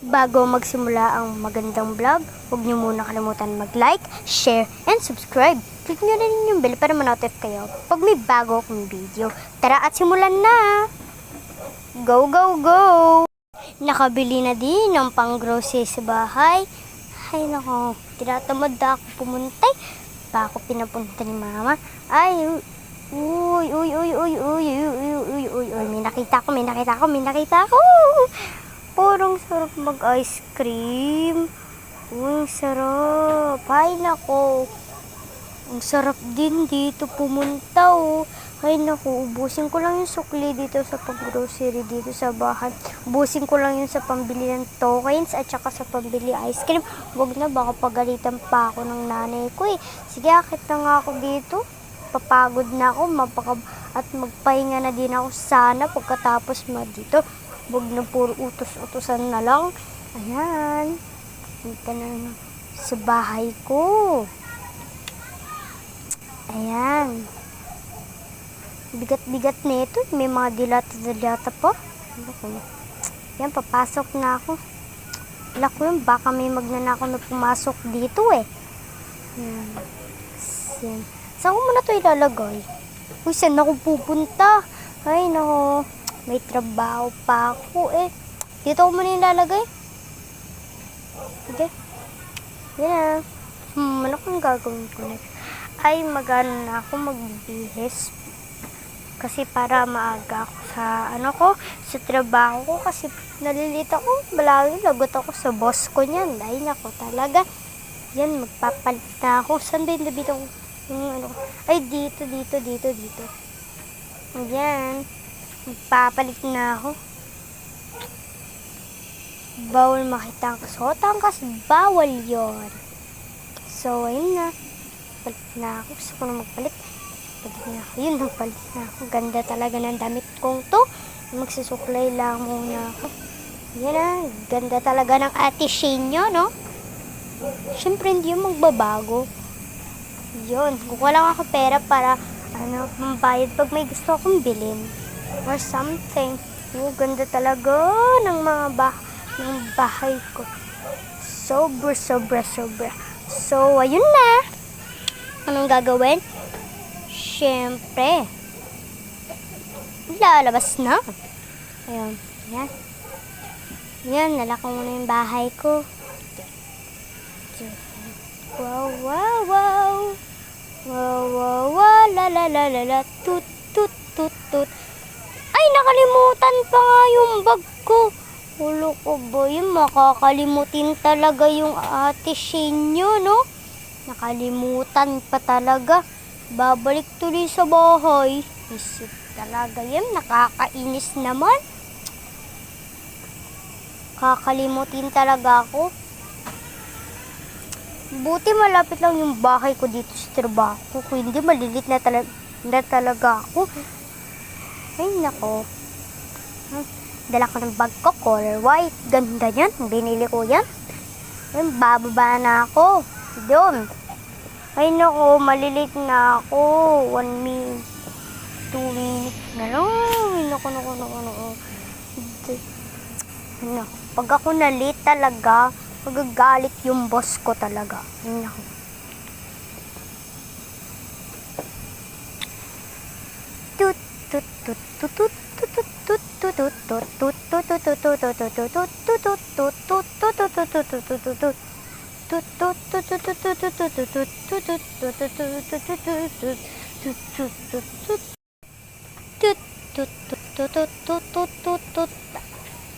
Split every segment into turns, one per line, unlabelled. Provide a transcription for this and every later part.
Bago magsimula ang magandang vlog, huwag niyo muna kalimutan mag-like, share, and subscribe. Click niyo rin yung bell para ma-notify kayo pag may bago akong video. Tara at simulan na! Go, go, go! Nakabili na din ng pang-grocery sa bahay. Ay nako, tinatamad na ako pumunta. Pa ako pinapunta ni mama. Ay, uy, may nakita ko. Parang sarap mag-ice cream. Uy, sarap. Ay, nako. Ang sarap din dito pumunta, oh. Ay, nako. Ubusin ko lang yung sukli dito sa pag-grocery dito sa bahay. Ubusin ko lang yun sa pambili ng tokens at saka sa pambili ice cream. Huwag na, baka pagalitan pa ako ng nanay ko, eh. Sige, akit na nga ako dito. Papagod na ako. At magpahinga na din ako sana pagkatapos dito. Huwag na puro utos-utosan na lang. Ayan. Punta na sa bahay ko. Ayan. Bigat-bigat na ito. May mga dilata-dilata po. Yan, papasok na ako. Wala ko yun. Baka may magnanakaw na pumasok dito eh. Ayan. Saan ko muna ito ilalagay? Uy, saan ako pupunta? Ay, nako. May trabaho pa ako eh. Dito ko muna ilalagay. Okay. Yan na. Ano kung gagawin ko next? Ay, magano na ako magbihis. Kasi para maaga ako sa trabaho ko. Kasi nalilito ako. Balagi lagot ako sa boss ko niyan. Ay, nako talaga. Yan, magpapalit na ako. Saan ba yung nabito ko? Ay, dito. Ayan. Magpapalit na ako. Bawal makita ang kasuotan kasi bawal yon. So, ayun na. Palit na ako. Gusto ko na magpalit. Palit na ako. Yun, nagpalit na ako. Ganda talaga ng damit kong to. Magsisuklay lang muna ako. Yan na. Ganda talaga ng ate Shane nyo, no? Siyempre, hindi yung magbabago. Yun. Kukuha lang ako pera para mambayad pag may gusto akong bilhin. Or something. Ganda talaga ng mga bahay ko. Sobra. So, ayun na. Anong gagawin? Siyempre, lalabas na. Ayun. Yan, nalako muna yung bahay ko. Wow. La. Tut. Ay, nakalimutan pa nga yung bag ko. Ulo ko ba yun? Makakalimutin talaga yung ate Shane nyo, no? Nakalimutan pa talaga. Babalik tuloy sa bahay. Isip talaga yun. Nakakainis naman. Kakalimutin talaga ako. Buti malapit lang yung bahay ko dito sa trabaho. Kung hindi, malilit na talaga ako. Ay, nako. Dala ko ng bag ko, color white. Ganda yan. Binili ko yan. Ay, bababa na ako. Doon. Ay, nako. Malilit na ako. 1 minute. 2 minutes na lang. Ay, nako. Pag ako na-late talaga, magagalit yung boss ko talaga. Ay, nako.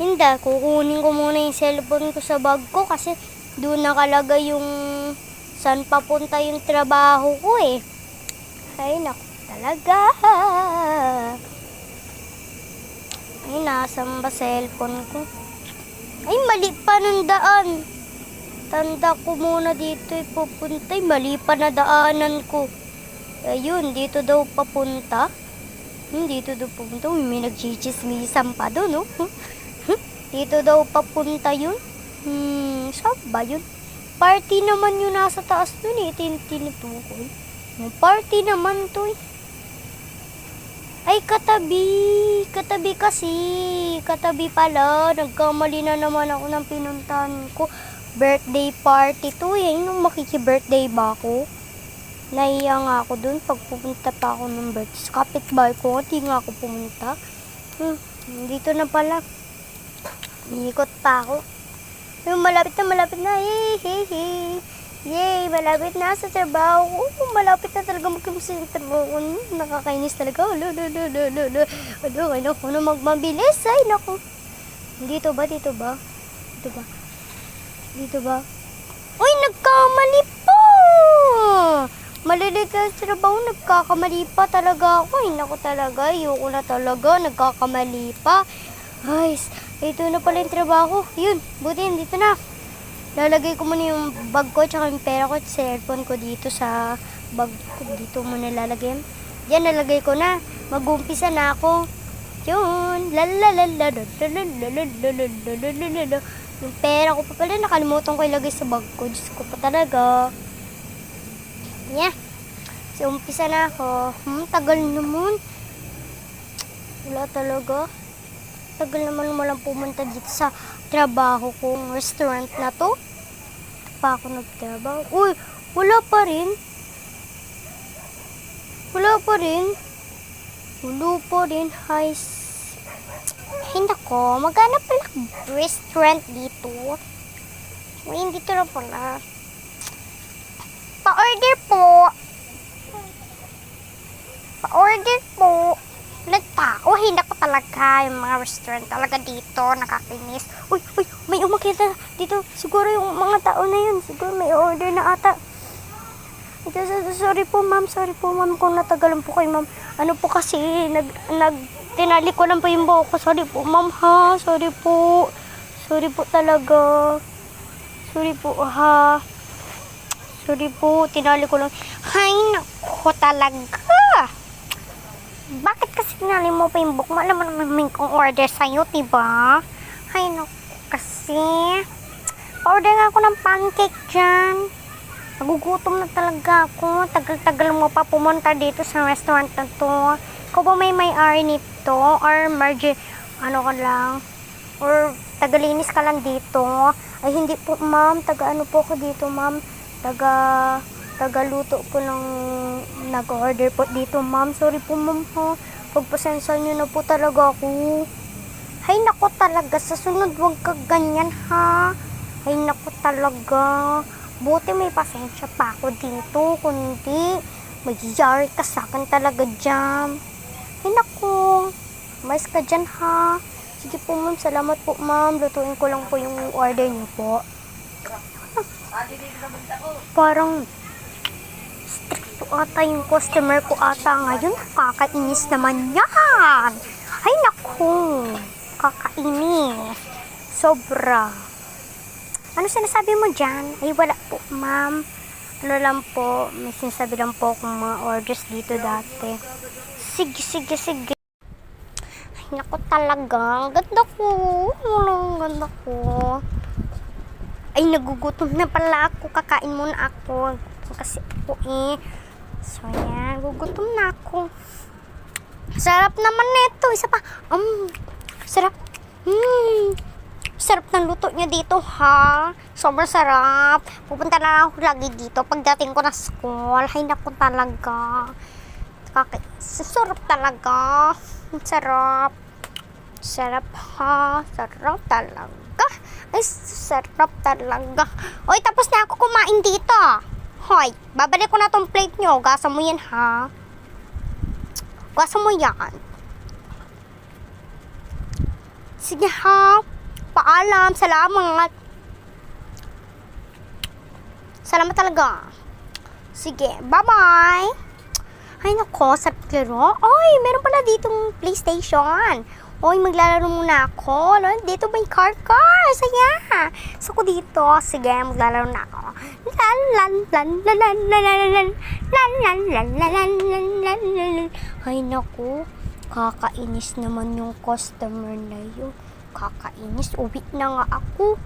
Hindi, kukunin ko muna yung cellphone ko sa bag ko kasi doon nakalagay yung saan papunta yung trabaho ko eh. Ay, naku talaga. Ay, nasan ba cellphone ko? Ay, mali pa ng daan. Tanda ko muna dito pupunta. Ay, mali pa na daanan ko. Ayun, dito daw papunta. Dito daw papunta. May nagchichismisan pa doon, no? Dito daw papunta yun. Saan ba yun? Party naman yung nasa taas dun eh. Tinutukoy. Party naman to eh. Ay, katabi. Katabi kasi. Katabi pala. Nagkamali na naman ako ng pinuntahan ko. Birthday party to eh. Nung makiki-birthday ba ako? Nahiya nga ako dun pag pupunta pa ako ng birthday. Sa kapitbahay ko, hindi nga ako pumunta. Dito na pala. Iikot pa ako. Malapit na. Hey, hey, hey. Yay, malapit na sa trabaho ko. Malapit na talaga magkamusta yung trabaho ko. Nakakainis talaga. Ay, naku, na magmabilis. Ay, naku. Dito ba? Uy, nagkamali pa! Malilit na sa trabaho, nagkakamali pa talaga ako. Ay, naku talaga. Ayoko na talaga. Nagkakamali pa. Ay, ito na pala yung trabaho. Yun, buti dito na. Lalagay ko muna yung bag ko tsaka yung pera ko at cellphone ko dito sa bag ko. Dito muna lalagay. Yan, nalagay ko na. Mag-umpisa na ako. Yun. Yung pera ko pa pala, nakalimutan ko ilagay sa bag ko. Diyos ko pa talaga. Yeah. So, umpisa na ako. Tagal naman. Wala talaga. Tagal naman walang pumunta dito sa trabaho kong restaurant na to. Pa ako nagtrabaho. Uy, wala pa rin. Ay, nako. Magana pala restaurant dito. Uy, dito na pala. Pa-order po. Nagtao, hindi ko talaga yung mga restaurant talaga dito, nakakinis. Uy, may umakita dito. Siguro yung mga tao na yun, siguro may order na ata. Sorry po ma'am kung natagalan po kayo ma'am. Ano po kasi, tinali ko lang po yung buhok ko. Sorry po ma'am ha, sorry po talaga. Sorry po, tinali ko lang. Hay nako talaga. Bakit kasi tinali mo pa yung buhok mo? Alam mo naman kung order sa'yo, diba? Hay nako kasi. Order nga ako ng pancake dyan. Nagugutom na talaga ako. Tagal-tagal mo pa pumunta dito sa restaurant na to. Ikaw ba may-ari nito? Or or tagalinis ka lang dito? Ay hindi po ma'am, taga-ano po ako dito ma'am. Tagaluto po ng nag-order po dito ma'am. Sorry po ma'am ha. Pagpasensya nyo na po talaga ako. Hay nako talaga, sa sunod wag ka ganyan ha. Hay nako talaga. Buti may pasensya pa ako dito. Kundi magyayari ka sa akin talaga dyan. Hay nako. Mais ka dyan ha. Sige po ma'am, salamat po ma'am. Lutuin ko lang po yung order niyo po. Parang stricto ata yung customer ko ata ngayon. Kakainis naman yan. Ay naku, kakainis. Sobra. Ano sinasabi mo dyan? Ay wala po ma'am. Ano lang po, may sinasabi lang po akong mga orders dito dati. Sige. Ay naku talaga. Ang ganda ko. Ang ganda ko. Ay, nagugutom na pala ako. Kakain muna ako. Kasi ako So, yan. Gugutom na ako. Sarap naman nito. Isa pa. Sarap. Sarap ng luto niya dito, ha? Sobrang sarap. Pupunta na ako lagi dito pagdating ko na school. Ay, naku talaga. Sarap talaga. Sarap. Sarap, ha? Sarap talaga. Ay, sarap talaga. Oy, tapos na ako kumain dito. Hoy, babalik ko na tong plate nyo. Gasa mo yan, ha? Gasa mo yan. Sige, ha? Paalam. Salamat. Salamat talaga. Sige, bye-bye. Ay, nako, sarap laro. Oy, meron pala ditong PlayStation. Oy, maglalaro muna ako. Dito may car. Saya. So, ko dito. Sige, maglalaro na ako. Ay, naku. Kakainis naman yung customer na yun. Kakainis. Uwi na nga ako.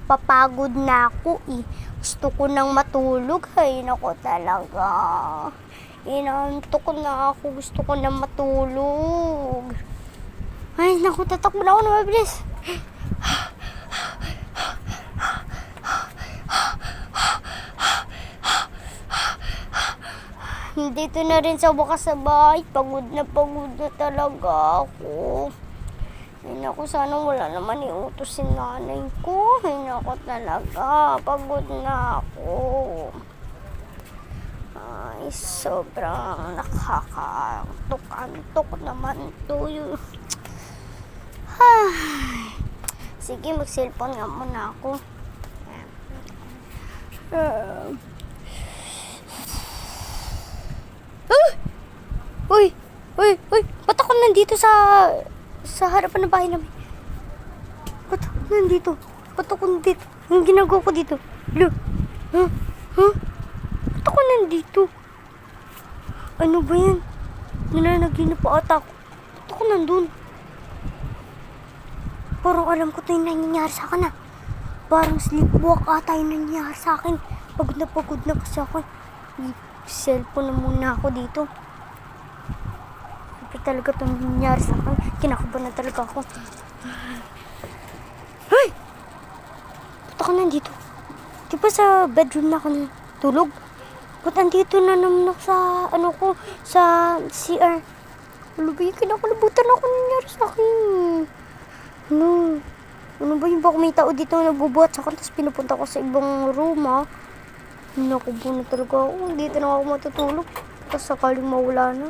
Papagod na ako eh. Gusto ko nang matulog. Ay, naku talaga. Inaantok na ako. Gusto ko na matulog. Ay, naku, tatakbo na ako na mabilis. Dito na rin sa wakas sa bahay. Pagod na talaga ako. Ay, naku, sana wala naman iutos si nanay ko. Ay, naku talaga. Pagod na ako. Ay, sobrang nakakaantok naman to. Ay, sige, mag-cellphone nga muna ako. Uy! Ba't ako nandito sa harapan ng bahay namin? Ba't ako nandito? Anong ginagawa ko dito? Ba't ako nandito? Ano ba yan? Nananaginip pa ata ako. Ba't ako nandun? Parang alam ko ito yung nangyayari sa akin. Parang sleepwalk ata yung nangyayari sa akin. Pagod na kasi ako. Cellphone na muna ako dito. Siyempre talaga ito nangyayari sa akin. Kinakabahan na talaga ako. Hey! Ba't ako nandito? Di ba sa bedroom na ako natulog? Ba't andito na naman ako sa CR? Ano ba yung kinakalabutan ako nangyayari sa akin? Ano ba yung baka may tao dito na nagbubuhat sa akin tapos pinupunta ko sa ibang room Nakubo na talaga ako. Dito na ako matutulog. Tapos sakaling mawala na.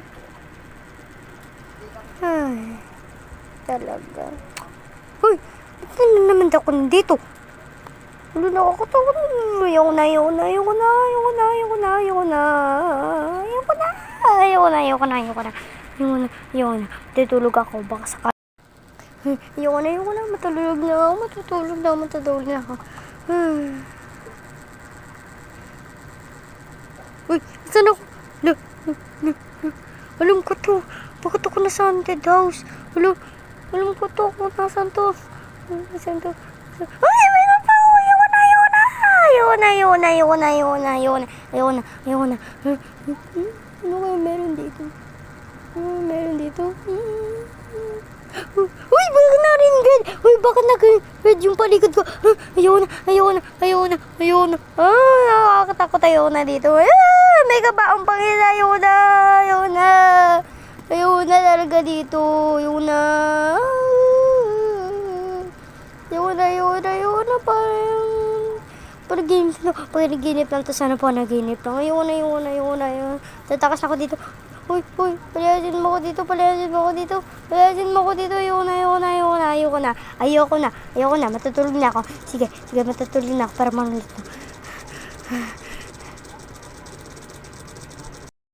Ay, talaga. Hoy, ito na naman ako nandito. Ano na ako? Ayoko na. Tutulog ako. Baka sakaling. Ayoko na. Matulog na ako. Uy, saan ako? Alam ko to. Bakit ako nasa haunted house? Alam ko to. Kung nasaan to? Ay, may napaw! Ayoko na. Ano kaya meron dito? Uy, bakit na-ring-red? Bakit nag-red yung paligid ko? Ayoko na. Nakakatakot. Ayoko na dito. May kabaong pangil. Ayoko na talaga dito. Ayoko na. Parang games na. Panaginip lang to. Sana panaginip lang. Ayoko na. Tatakas ako dito. Uy, palayasin mo ko dito. Ayoko na. Matutulog na ako. Sige, matutulog na ako para manulit na.